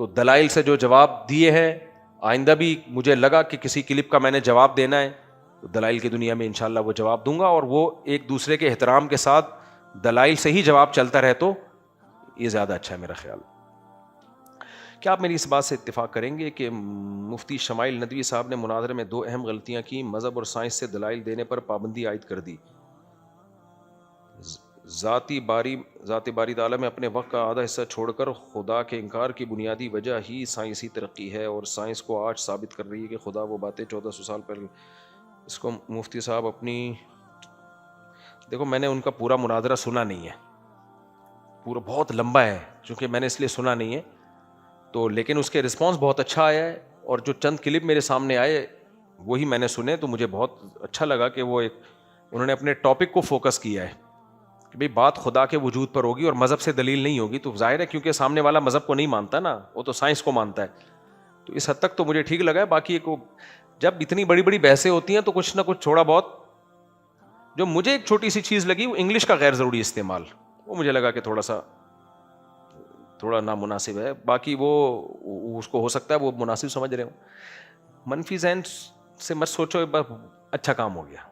تو دلائل سے جو جواب دیے ہیں، آئندہ بھی مجھے لگا کہ کسی کلپ کا میں نے جواب دینا ہے تو دلائل کی دنیا میں انشاءاللہ وہ جواب دوں گا، اور وہ ایک دوسرے کے احترام کے ساتھ دلائل سے ہی جواب چلتا رہے تو یہ زیادہ اچھا ہے میرا خیال۔ کیا آپ میری اس بات سے اتفاق کریں گے کہ مفتی شمائل ندوی صاحب نے مناظرے میں 2 اہم غلطیاں کی، مذہب اور سائنس سے دلائل دینے پر پابندی عائد کر دی، ذاتی باری تعالیٰ میں اپنے وقت کا آدھا حصہ چھوڑ کر خدا کے انکار کی بنیادی وجہ ہی سائنسی ترقی ہے، اور سائنس کو آج ثابت کر رہی ہے کہ خدا وہ باتیں 1400 سال پہلے۔ اس کو مفتی صاحب اپنی، دیکھو میں نے ان کا پورا مناظرہ سنا نہیں ہے، پورا بہت لمبا ہے چونکہ میں نے اس لیے سنا نہیں ہے تو، لیکن اس کے رسپانس بہت اچھا آیا ہے، اور جو چند کلپ میرے سامنے آئے وہی میں نے سنے تو مجھے بہت اچھا لگا کہ وہ انہوں نے اپنے ٹاپک کو فوکس کیا ہے کہ بھئی بات خدا کے وجود پر ہوگی اور مذہب سے دلیل نہیں ہوگی، تو ظاہر ہے کیونکہ سامنے والا مذہب کو نہیں مانتا نا، وہ تو سائنس کو مانتا ہے، تو اس حد تک تو مجھے ٹھیک لگا ہے۔ باقی جب اتنی بڑی بڑی بحثیں ہوتی ہیں تو کچھ نہ کچھ تھوڑا بہت، جو مجھے ایک چھوٹی سی چیز لگی وہ انگلش کا غیر ضروری استعمال، وہ مجھے لگا کہ تھوڑا نامناسب ہے، باقی وہ اس کو ہو سکتا ہے وہ مناسب سمجھ رہے ہوں۔ منفی ذہن سے مت سوچو، اچھا کام ہو گیا،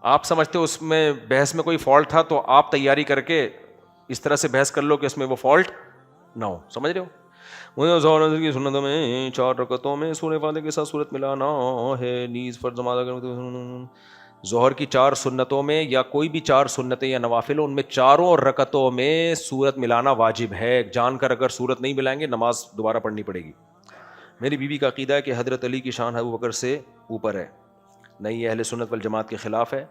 آپ سمجھتے ہو اس میں بحث میں کوئی فالٹ تھا تو آپ تیاری کر کے اس طرح سے بحث کر لو کہ اس میں وہ فالٹ نہ ہو، سمجھ رہے ہو۔ مجھے ظہر کی سنتوں میں 4 رکعتوں میں سورہ فاتحہ کے ساتھ سورت ملانا ہے، نیز فرض ظہر کی 4 سنتوں میں یا کوئی بھی 4 سنتیں یا نوافل، ان میں چاروں رکعتوں میں سورت ملانا واجب ہے، جان کر اگر سورت نہیں ملائیں گے نماز دوبارہ پڑھنی پڑے گی۔ میری بیوی کا عقیدہ ہے کہ حضرت علی کی شان ابو بکر سے اوپر ہے، نہیں، یہ اہل سنت والجماعت کے خلاف ہے۔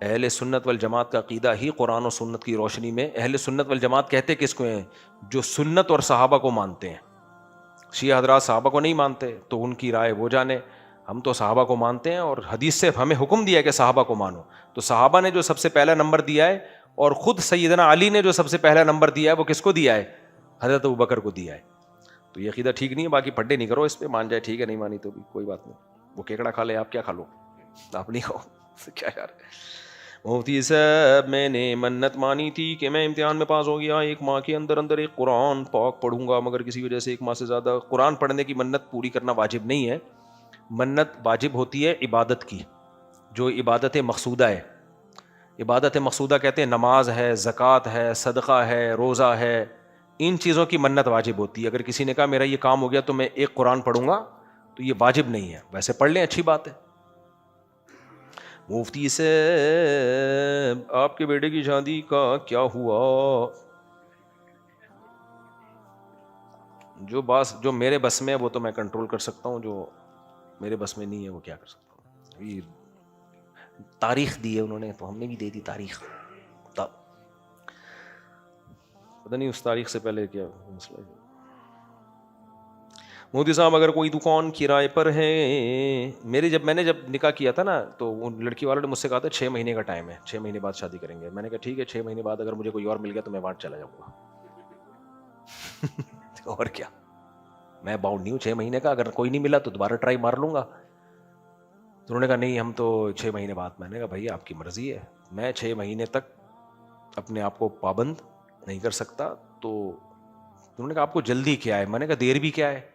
اہل سنت والجماعت کا عقیدہ ہی قرآن و سنت کی روشنی میں، اہل سنت والجماعت کہتے کس کو ہیں؟ جو سنت اور صحابہ کو مانتے ہیں۔ شیعہ حضرات صحابہ کو نہیں مانتے تو ان کی رائے وہ جانے، ہم تو صحابہ کو مانتے ہیں، اور حدیث سے ہمیں حکم دیا ہے کہ صحابہ کو مانو، تو صحابہ نے جو سب سے پہلا نمبر دیا ہے، اور خود سیدنا علی نے جو سب سے پہلا نمبر دیا ہے وہ کس کو دیا ہے؟ حضرت ابوبکر کو دیا ہے۔ تو یہ عقیدہ ٹھیک نہیں ہے، باقی پڈے نہیں کرو اس پہ، مان جائے ٹھیک ہے، نہیں مانی تو بھی کوئی بات نہیں، وہ کیکڑا کھا لے، آپ کیا کھا لو، آپ نہیں کھاؤ کیا یار۔ مفتی صاحب میں نے منت مانی تھی کہ میں امتحان میں پاس ہو گیا، 1 ماہ کے اندر ایک قرآن پاک پڑھوں گا، مگر کسی وجہ سے 1 ماہ سے زیادہ قرآن پڑھنے کی منت پوری کرنا واجب نہیں ہے۔ منت واجب ہوتی ہے عبادت کی، جو عبادت مقصودہ ہے۔ عبادت مقصودہ کہتے ہیں نماز ہے، زکوٰۃ ہے، صدقہ ہے، روزہ ہے، ان چیزوں کی منت واجب ہوتی ہے۔ اگر کسی نے کہا میرا یہ کام ہو گیا تو میں 1 قرآن پڑھوں گا تو یہ واجب نہیں ہے، ویسے پڑھ لیں اچھی بات ہے۔ مفتی سے آپ کے بیٹے کی شادی کا کیا ہوا؟ جو میرے بس میں ہے وہ تو میں کنٹرول کر سکتا ہوں، جو میرے بس میں نہیں ہے وہ کیا کر سکتا ہوں۔ ابھی تاریخ دی ہے انہوں نے تو ہم نے بھی دے دی تاریخ، پتہ نہیں اس تاریخ سے پہلے کیا مسئلہ ہے۔ مودی صاحب اگر کوئی دکان کرائے پر ہے، میں نے جب نکاح کیا تھا نا تو لڑکی والوں نے مجھ سے کہا تھا 6 مہینے کا ٹائم ہے، 6 مہینے بعد شادی کریں گے۔ میں نے کہا ٹھیک ہے، 6 مہینے بعد اگر مجھے کوئی اور مل گیا تو میں وہاں چلا جاؤں گا اور کیا، میں باؤنڈ نہیں ہوں 6 مہینے کا، اگر کوئی نہیں ملا تو دوبارہ ٹرائی مار لوں گا۔ تو انہوں نے کہا نہیں ہم تو 6 مہینے بعد۔ میں نے کہا بھائی آپ کی مرضی ہے، میں 6 مہینے تک اپنے آپ کو پابند نہیں کر سکتا۔ تو انہوں نے کہا آپ کو جلدی کیا ہے؟ میں نے کہا دیر بھی کیا ہے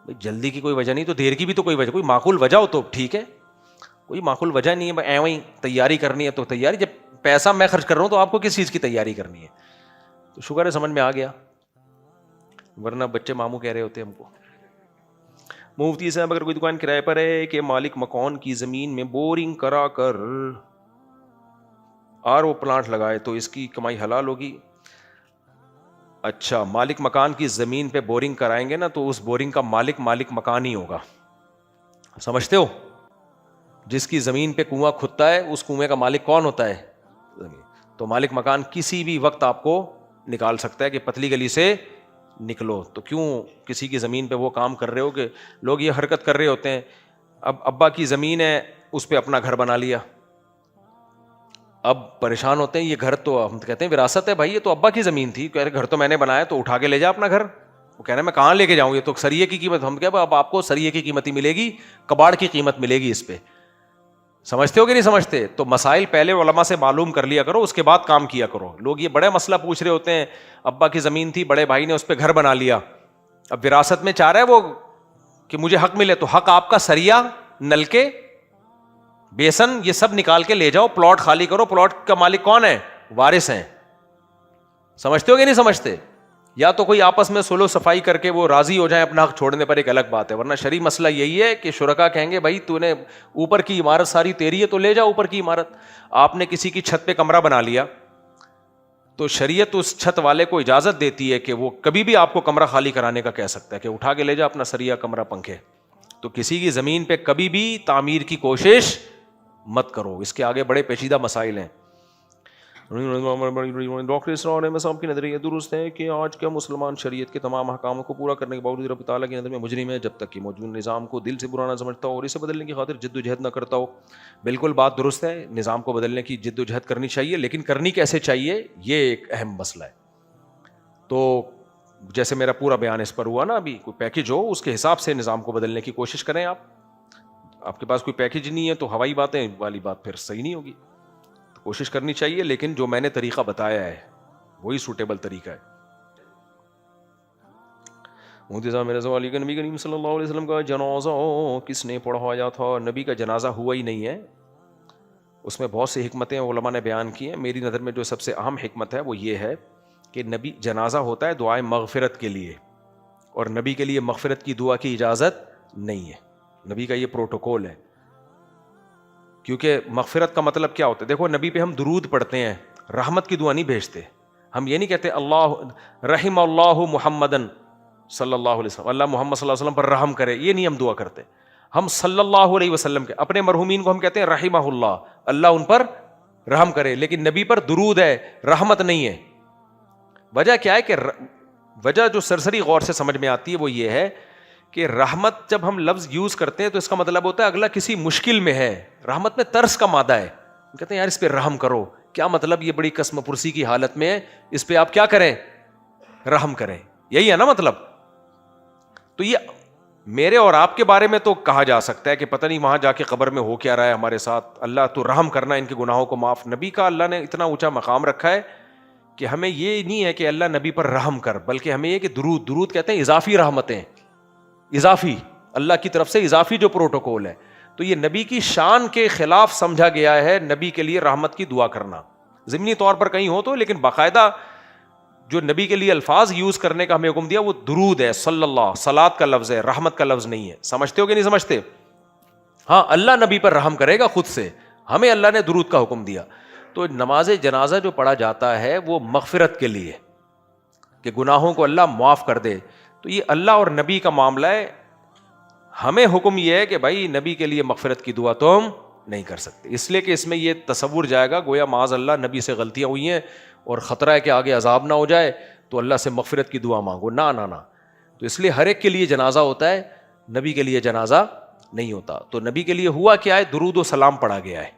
بھائی، جلدی کی کوئی وجہ نہیں تو دیر کی بھی تو کوئی وجہ، کوئی معقول وجہ ہو تو ٹھیک ہے، کوئی معقول وجہ نہیں ہے، ایویں تیاری کرنی ہے تو تیاری، جب پیسہ میں خرچ کر رہا ہوں تو آپ کو کس چیز کی تیاری کرنی ہے؟ تو شکر ہے سمجھ میں آ گیا، ورنہ بچے ماموں کہہ رہے ہوتے ہم کو۔ مفتی صاحب اگر کوئی دکان کرائے پر ہے کہ مالک مکان کی زمین میں بورنگ کرا کر RO پلانٹ لگائے تو اس کی کمائی حلال ہوگی؟ اچھا، مالک مکان کی زمین پہ بورنگ کرائیں گے نا تو اس بورنگ کا مالک مکان ہی ہوگا، سمجھتے ہو؟ جس کی زمین پہ کنواں کھدتا ہے اس کنویں کا مالک کون ہوتا ہے؟ تو مالک مکان کسی بھی وقت آپ کو نکال سکتا ہے کہ پتلی گلی سے نکلو۔ تو کیوں کسی کی زمین پہ وہ کام کر رہے ہو کہ لوگ یہ حرکت کر رہے ہوتے ہیں، اب ابا کی زمین ہے اس پہ اپنا گھر بنا لیا، اب پریشان ہوتے ہیں، یہ گھر تو ہم کہتے ہیں وراثت ہے بھائی، یہ تو ابا کی زمین تھی، کہہ رہے گھر تو میں نے بنایا تو اٹھا کے لے جا اپنا گھر۔ وہ کہہ رہے ہیں میں کہاں لے کے جاؤں، یہ تو سریے کی قیمت، ہم کہہ اب آپ کو سریے کی قیمت ہی ملے گی، کباڑ کی قیمت ملے گی اس پہ۔ سمجھتے ہو کہ نہیں سمجھتے؟ تو مسائل پہلے علماء سے معلوم کر لیا کرو, اس کے بعد کام کیا کرو. لوگ یہ بڑے مسئلہ پوچھ رہے ہوتے ہیں, ابا کی زمین تھی, بڑے بھائی نے اس پہ گھر بنا لیا, اب وراثت میں چاہ رہا ہے وہ کہ مجھے حق ملے, تو حق آپ کا سریا, نلکے, بیسن, یہ سب نکال کے لے جاؤ, پلاٹ خالی کرو. پلاٹ کا مالک کون ہے؟ وارث ہیں. سمجھتے ہو کہ نہیں سمجھتے؟ یا تو کوئی آپس میں سلو صفائی کر کے وہ راضی ہو جائیں اپنا حق چھوڑنے پر, ایک الگ بات ہے, ورنہ شرعی مسئلہ یہی ہے کہ شرکا کہیں گے بھائی تو نے اوپر کی عمارت ساری تیری ہے تو لے جا اوپر کی عمارت. آپ نے کسی کی چھت پہ کمرہ بنا لیا تو شریعت اس چھت والے کو اجازت دیتی ہے کہ وہ کبھی بھی آپ کو کمرہ خالی کرانے کا کہہ سکتا ہے کہ اٹھا کے لے جا اپنا سریا, کمرہ, پنکھے. تو کسی کی زمین پہ کبھی بھی تعمیر کی کوشش مت کرو, اس کے آگے بڑے پیچیدہ مسائل ہیں. ڈاکٹر اسرار احمد صاحب کی نظریہ درست ہے کہ آج کا مسلمان شریعت کے تمام احکاموں کو پورا کرنے کے باوجود رب تعالیٰ کی نظر میں مجرم ہے جب تک کہ موجود نظام کو دل سے برا نہ سمجھتا ہو اور اسے بدلنے کی خاطر جد و جہد نہ کرتا ہو. بالکل بات درست ہے, نظام کو بدلنے کی جد و جہد کرنی چاہیے, لیکن کرنی کیسے چاہیے یہ ایک اہم مسئلہ ہے. تو جیسے میرا پورا بیان اس پر ہوا نا, ابھی کوئی پیکج ہو اس کے حساب سے نظام کو بدلنے کی کوشش کریں. آپ کے پاس کوئی پیکج نہیں ہے تو ہوائی باتیں والی بات پھر صحیح نہیں ہوگی. کوشش کرنی چاہیے, لیکن جو میں نے طریقہ بتایا ہے وہی سوٹیبل طریقہ ہے. مودی صاحب میرا سوال یہ کہ نبی کریم صلی اللہ علیہ وسلم کا جنازہ کس نے پڑھوایا تھا؟ نبی کا جنازہ ہوا ہی نہیں ہے. اس میں بہت سی حکمتیں علماء نے بیان کی ہیں. میری نظر میں جو سب سے اہم حکمت ہے وہ یہ ہے کہ نبی جنازہ ہوتا ہے دعائے مغفرت کے لیے, اور نبی کے لیے مغفرت کی دعا کی اجازت نہیں ہے. نبی کا یہ پروٹوکول ہے, کیونکہ مغفرت کا مطلب کیا ہوتا ہے؟ دیکھو نبی پہ ہم درود پڑھتے ہیں, رحمت کی دعا نہیں بھیجتے. ہم یہ نہیں کہتے اللہ رحم اللہ محمدن صلی اللہ علیہ وسلم, اللہ محمد صلی اللہ علیہ وسلم پر رحم کرے, یہ نہیں ہم دعا کرتے. ہم صلی اللہ علیہ وسلم کے اپنے مرحومین کو ہم کہتے ہیں رحمہ اللہ, اللہ ان پر رحم کرے, لیکن نبی پر درود ہے, رحمت نہیں ہے. وجہ کیا ہے کہ وجہ جو سرسری غور سے سمجھ میں آتی ہے وہ یہ ہے کہ رحمت جب ہم لفظ یوز کرتے ہیں تو اس کا مطلب ہوتا ہے اگلا کسی مشکل میں ہے. رحمت میں ترس کا مادہ ہے, کہتے ہیں یار اس پہ رحم کرو. کیا مطلب؟ یہ بڑی قسم پرسی کی حالت میں ہے, اس پہ آپ کیا کریں؟ رحم کریں. یہی ہے نا مطلب. تو یہ میرے اور آپ کے بارے میں تو کہا جا سکتا ہے کہ پتہ نہیں وہاں جا کے قبر میں ہو کیا رہا ہے ہمارے ساتھ, اللہ تو رحم کرنا, ان کے گناہوں کو معاف. نبی کا اللہ نے اتنا اونچا مقام رکھا ہے کہ ہمیں یہ نہیں ہے کہ اللہ نبی پر رحم کر, بلکہ ہمیں یہ کہ درود کہتے ہیں اضافی رحمتیں, اضافی اللہ کی طرف سے اضافی جو پروٹوکول ہے. تو یہ نبی کی شان کے خلاف سمجھا گیا ہے نبی کے لیے رحمت کی دعا کرنا. ضمنی طور پر کہیں ہو تو, لیکن باقاعدہ جو نبی کے لیے الفاظ یوز کرنے کا ہمیں حکم دیا وہ درود ہے, صلی اللہ, صلات کا لفظ ہے, رحمت کا لفظ نہیں ہے. سمجھتے ہو کہ نہیں سمجھتے؟ ہاں اللہ نبی پر رحم کرے گا خود سے, ہمیں اللہ نے درود کا حکم دیا. تو نماز جنازہ جو پڑھا جاتا ہے وہ مغفرت کے لیے, کہ گناہوں کو اللہ معاف کر دے. تو یہ اللہ اور نبی کا معاملہ ہے. ہمیں حکم یہ ہے کہ بھائی نبی کے لیے مغفرت کی دعا تم نہیں کر سکتے, اس لیے کہ اس میں یہ تصور جائے گا گویا معاذ اللہ نبی سے غلطیاں ہوئی ہیں اور خطرہ ہے کہ آگے عذاب نہ ہو جائے تو اللہ سے مغفرت کی دعا مانگو. نہ. تو اس لیے ہر ایک کے لیے جنازہ ہوتا ہے, نبی کے لیے جنازہ نہیں ہوتا. تو نبی کے لیے ہوا کیا ہے؟ درود و سلام پڑھا گیا ہے.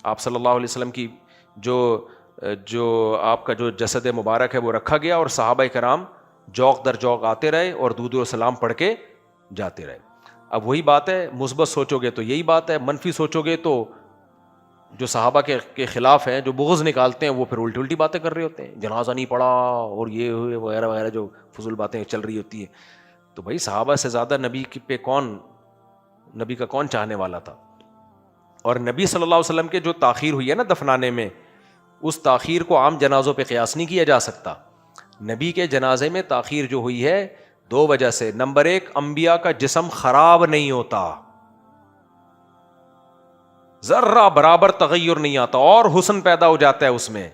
آپ صلی اللہ علیہ وسلم کی جو آپ کا جو جسد مبارک ہے وہ رکھا گیا, اور صحابہ کرام جوق در جوق آتے رہے اور درود و سلام پڑھ کے جاتے رہے. اب وہی بات ہے, مثبت سوچو گے تو یہی بات ہے, منفی سوچو گے تو جو صحابہ کے خلاف ہیں, جو بغض نکالتے ہیں, وہ پھر الٹی باتیں کر رہے ہوتے ہیں, جنازہ نہیں پڑھا اور یہ ہوئے وغیرہ وغیرہ جو فضول باتیں چل رہی ہوتی ہیں. تو بھائی صحابہ سے زیادہ نبی پہ نبی کا کون چاہنے والا تھا؟ اور نبی صلی اللہ علیہ وسلم کے جو تاخیر ہوئی ہے نا دفنانے میں, اس تاخیر کو عام جنازوں پہ قیاس نہیں کیا جا سکتا. نبی کے جنازے میں تاخیر جو ہوئی ہے دو وجہ سے. نمبر ایک, انبیاء کا جسم خراب نہیں ہوتا, ذرہ برابر تغیر نہیں آتا اور حسن پیدا ہو جاتا ہے اس میں.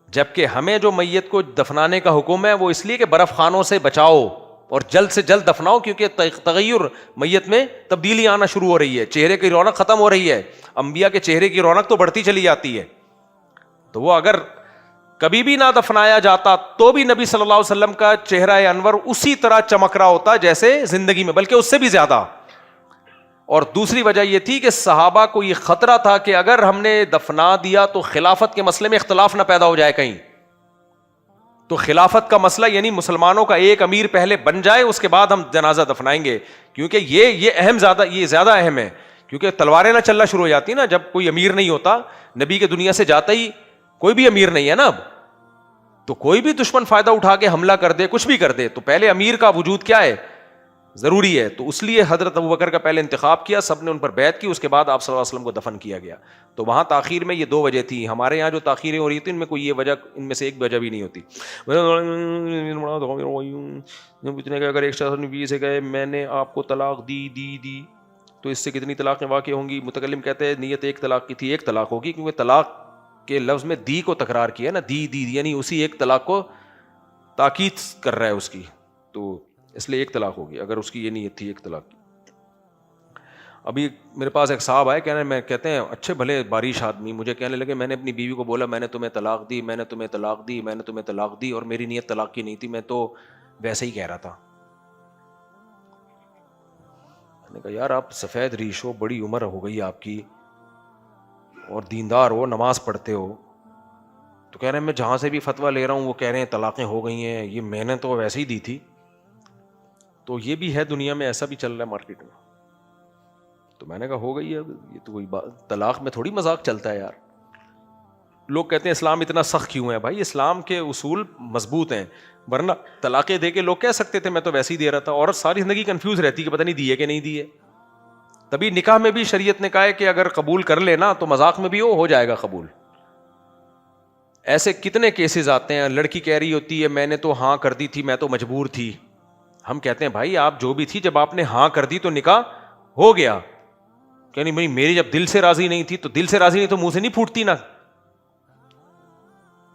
جبکہ ہمیں جو میت کو دفنانے کا حکم ہے وہ اس لیے کہ برف خانوں سے بچاؤ اور جلد سے جلد دفناؤ, کیونکہ تغیر میت میں تبدیلی آنا شروع ہو رہی ہے, چہرے کی رونق ختم ہو رہی ہے. انبیاء کے چہرے کی رونق تو بڑھتی چلی جاتی ہے. تو وہ اگر کبھی بھی نہ دفنایا جاتا تو بھی نبی صلی اللہ علیہ وسلم کا چہرہ انور اسی طرح چمک رہا ہوتا جیسے زندگی میں, بلکہ اس سے بھی زیادہ. اور دوسری وجہ یہ تھی کہ صحابہ کو یہ خطرہ تھا کہ اگر ہم نے دفنا دیا تو خلافت کے مسئلے میں اختلاف نہ پیدا ہو جائے کہیں. تو خلافت کا مسئلہ یعنی مسلمانوں کا ایک امیر پہلے بن جائے, اس کے بعد ہم جنازہ دفنائیں گے, کیونکہ یہ زیادہ اہم ہے. کیونکہ تلواریں نہ چلنا شروع ہو جاتی نا جب کوئی امیر نہیں ہوتا. نبی کے دنیا سے جاتا ہی کوئی بھی امیر نہیں ہے نا اب, تو کوئی بھی دشمن فائدہ اٹھا کے حملہ کر دے, کچھ بھی کر دے, تو پہلے امیر کا وجود کیا ہے, ضروری ہے. تو اس لیے حضرت ابوبکر کا پہلے انتخاب کیا, سب نے ان پر بیعت کی, اس کے بعد آپ صلی اللہ علیہ وسلم کو دفن کیا گیا. تو وہاں تاخیر میں یہ 2 وجہ تھی. ہمارے یہاں جو تاخیریں ہو رہی تھیں ان میں کوئی یہ وجہ, ان میں سے ایک وجہ بھی نہیں ہوتی. اگر ایک شخص بیوی سے کہے میں نے آپ کو طلاق دی تو اس سے کتنی طلاقیں واقع ہوں گی؟ متکلم کہتے ہیں نیت 1 طلاق کی تھی, 1 طلاق ہوگی, کیونکہ طلاق کے لفظ میں دی کو تکرار کیا نا, دی یعنی اسی 1 طلاق کو تاکید کر رہا ہے اس کی, تو اس لیے 1 طلاق ہوگی اگر اس کی یہ نیت تھی 1 طلاق کی. ابھی میرے پاس ایک صاحب آئے کہتے ہیں اچھے بھلے باریش آدمی, مجھے کہنے لگے میں نے اپنی بیوی کو بولا میں نے تمہیں طلاق دی, میں نے تمہیں طلاق دی, میں نے تمہیں طلاق دی, اور میری نیت طلاق کی نہیں تھی, میں تو ویسے ہی کہہ رہا تھا. میں نے کہا یار آپ سفید ریش ہو, بڑی عمر ہو گئی آپ کی, اور دیندار ہو, نماز پڑھتے ہو, تو کہہ رہے ہیں میں جہاں سے بھی فتویٰ لے رہا ہوں وہ کہہ رہے ہیں طلاقیں ہو گئی ہیں, یہ میں نے تو ویسے ہی دی تھی. تو یہ بھی ہے دنیا میں, ایسا بھی چل رہا ہے مارکیٹ میں. تو میں نے کہا ہو گئی ہے, یہ تو کوئی طلاق میں تھوڑی مذاق چلتا ہے یار. لوگ کہتے ہیں اسلام اتنا سخت کیوں ہے؟ بھائی اسلام کے اصول مضبوط ہیں, ورنہ طلاقیں دے کے لوگ کہہ سکتے تھے میں تو ویسے ہی دے رہا تھا. عورت ساری زندگی کنفیوز رہتی کہ پتہ نہیں دی ہے کہ نہیں دی ہے. تبھی نکاح میں بھی شریعت نے کہا ہے کہ اگر قبول کر لینا تو مذاق میں بھی ہو جائے گا قبول. ایسے کتنے کیسز آتے ہیں, لڑکی کہہ رہی ہوتی ہے میں نے تو ہاں کر دی تھی, میں تو مجبور تھی. ہم کہتے ہیں بھائی آپ جو بھی تھی, جب آپ نے ہاں کر دی تو نکاح ہو گیا. کہ نہیں میری جب دل سے راضی نہیں تھی, تو دل سے راضی نہیں تو منہ سے نہیں پھوٹتی نا.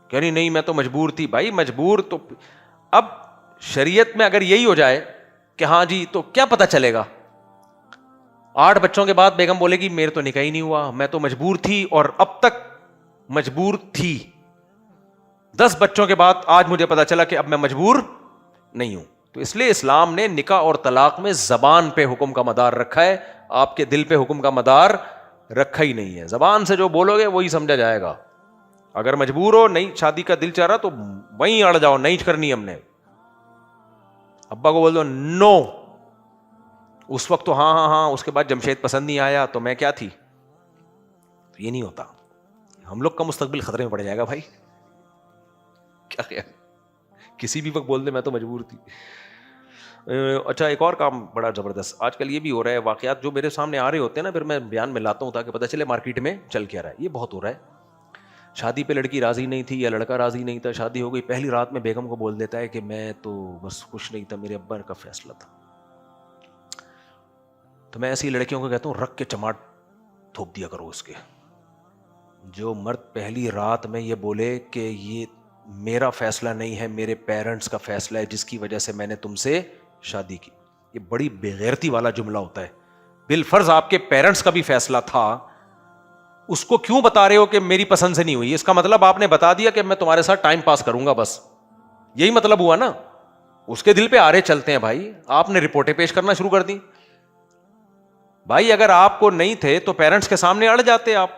کہ نہیں میں تو مجبور تھی. بھائی مجبور تو اب شریعت میں اگر یہی ہو جائے کہ ہاں جی, تو کیا پتہ چلے گا؟ 8 بچوں کے بعد بیگم بولے گی میرے تو نکاح ہی نہیں ہوا, میں تو مجبور تھی اور اب تک مجبور تھی. 10 بچوں کے بعد آج مجھے پتا چلا کہ اب میں مجبور نہیں ہوں. تو اس لیے اسلام نے نکاح اور طلاق میں زبان پہ حکم کا مدار رکھا ہے, آپ کے دل پہ حکم کا مدار رکھا ہی نہیں ہے. زبان سے جو بولو گے وہی سمجھا جائے گا. اگر مجبور ہو, نہیں شادی کا دل چاہ رہا تو وہیں اڑ جاؤ, نہیں کرنی ہم نے. ابا کو بول دو نو, اس وقت تو ہاں, اس کے بعد جمشید پسند نہیں آیا تو میں کیا تھی. تو یہ نہیں ہوتا, ہم لوگ کا مستقبل خطرے میں پڑ جائے گا بھائی. کیا خیال, کسی بھی وقت بول دے میں تو مجبور تھی. اچھا ایک اور کام بڑا زبردست آج کل یہ بھی ہو رہا ہے, واقعات جو میرے سامنے آ رہے ہوتے ہیں نا, پھر میں بیان میں لاتا ہوں تاکہ پتہ چلے مارکیٹ میں چل کیا رہا ہے. یہ بہت ہو رہا ہے. شادی پہ لڑکی راضی نہیں تھی یا لڑکا راضی نہیں تھا, شادی ہو گئی, پہلی رات میں بیگم کو بول دیتا ہے کہ میں تو بس خوش نہیں تھا, میرے ابا کا فیصلہ تھا. تو میں ایسی لڑکیوں کو کہتا ہوں رکھ کے چماٹ تھوپ دیا کرو اس کے. جو مرد پہلی رات میں یہ بولے کہ یہ میرا فیصلہ نہیں ہے, میرے پیرنٹس کا فیصلہ ہے جس کی وجہ سے میں نے تم سے شادی کی, یہ بڑی بےغیرتی والا جملہ ہوتا ہے. بالفرض آپ کے پیرنٹس کا بھی فیصلہ تھا, اس کو کیوں بتا رہے ہو کہ میری پسند سے نہیں ہوئی؟ اس کا مطلب آپ نے بتا دیا کہ میں تمہارے ساتھ ٹائم پاس کروں گا, بس یہی مطلب ہوا نا. اس کے دل پہ آرے چلتے ہیں بھائی, آپ نے رپورٹیں پیش کرنا شروع کر دی. بھائی اگر آپ کو نہیں تھے تو پیرنٹس کے سامنے اڑ جاتے, آپ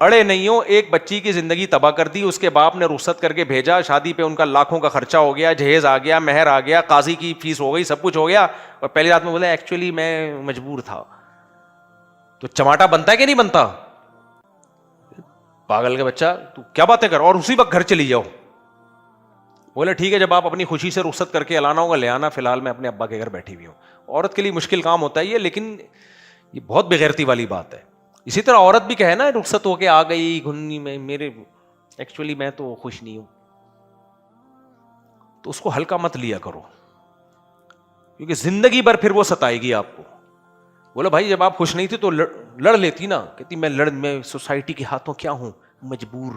اڑے نہیں ہو. ایک بچی کی زندگی تباہ کر دی, اس کے باپ نے رخصت کر کے بھیجا, شادی پہ ان کا لاکھوں کا خرچہ ہو گیا, جہیز آ گیا, مہر آ گیا, قاضی کی فیس ہو گئی, سب کچھ ہو گیا, اور پہلی رات میں بولے ایکچولی میں مجبور تھا. تو چماٹا بنتا ہے کہ نہیں بنتا؟ پاگل کا بچہ, تو کیا باتیں کر, اور اسی وقت گھر چلی جاؤ. بولے ٹھیک ہے, جب آپ اپنی خوشی سے رخصت کر کے لانا ہوگا لے آنا, فی الحال میں اپنے ابا کے گھر بیٹھی ہوئی ہوں. عورت کے لیے مشکل کام ہوتا ہے یہ, لیکن یہ بہت بغیرتی والی بات ہے. اسی طرح عورت بھی کہے نا رخصت ہو کے آ گئی گھنی میں, میرے ایکچولی میں تو خوش نہیں ہوں, تو اس کو ہلکا مت لیا کرو, کیونکہ زندگی بھر پھر وہ ستائے گی آپ کو. بولو بھائی جب آپ خوش نہیں تھی تو لڑ لیتی نا, کہتی میں سوسائٹی کے ہاتھوں کیا ہوں, مجبور.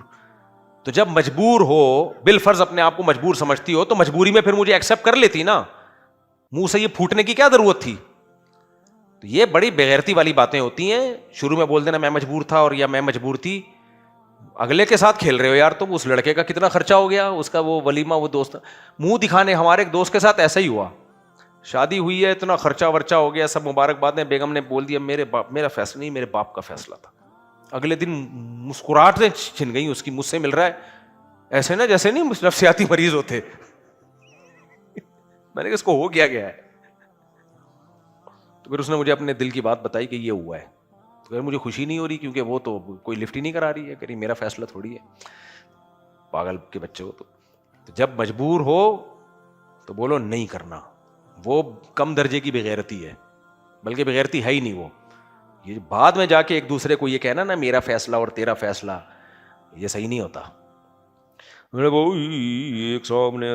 تو جب مجبور ہو, بالفرض اپنے آپ کو مجبور سمجھتی ہو, تو مجبوری میں پھر مجھے ایکسیپٹ کر لیتی نا, منہ سے یہ پھوٹنے کی کیا ضرورت تھی؟ تو یہ بڑی بغیرتی والی باتیں ہوتی ہیں. شروع میں بول دینا میں مجبور تھا اور یا میں مجبور تھی, اگلے کے ساتھ کھیل رہے ہو یار. تو اس لڑکے کا کتنا خرچہ ہو گیا, اس کا وہ ولیمہ, وہ دوست منہ دکھانے. ہمارے ایک دوست کے ساتھ ایسا ہی ہوا, شادی ہوئی ہے, اتنا خرچہ ورچہ ہو گیا, سب مبارکباد. بیگم نے بول دیا میرا فیصلہ نہیں, میرے باپ کا فیصلہ تھا. اگلے دن مسکراہٹیں چھن گئی اس کی, مجھ سے مل رہا ہے ایسے نا جیسے نہیں نفسیاتی مریض ہوتے. میں نے کہا اس کو ہو گیا ہے. تو پھر اس نے مجھے اپنے دل کی بات بتائی کہ یہ ہوا ہے. تو مجھے خوشی نہیں ہو رہی کیونکہ وہ تو کوئی لفٹ ہی نہیں کرا رہی ہے. کہ میرا فیصلہ تھوڑی ہے, پاگل کے بچے ہو. تو جب مجبور ہو تو بولو نہیں کرنا. وہ کم درجے کی بغیرتی ہے, بلکہ بغیرتی ہے ہی نہیں. وہ یہ بعد میں جا کے ایک دوسرے کو یہ کہنا نا میرا فیصلہ اور تیرا فیصلہ, یہ صحیح نہیں ہوتا. ایک صاحب نے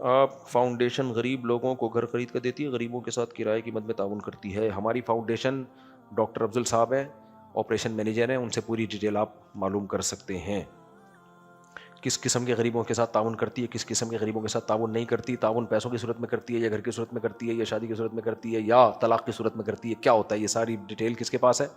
آپ فاؤنڈیشن غریب لوگوں کو گھر خرید کر دیتی ہے, غریبوں کے ساتھ کرائے کی مد میں تعاون کرتی ہے. ہماری فاؤنڈیشن ڈاکٹر افضل صاحب ہیں, آپریشن مینیجر ہیں, ان سے پوری ڈیٹیل آپ معلوم کر سکتے ہیں. کس قسم کے غریبوں کے ساتھ تعاون کرتی ہے, کس قسم کے غریبوں کے ساتھ تعاون نہیں کرتی. تعاون پیسوں کی صورت میں کرتی ہے یا گھر کی صورت میں کرتی ہے یا شادی کی صورت میں کرتی ہے یا طلاق کی صورت میں کرتی ہے, کیا ہوتا ہے, یہ ساری ڈیٹیل کس کے پاس ہے؟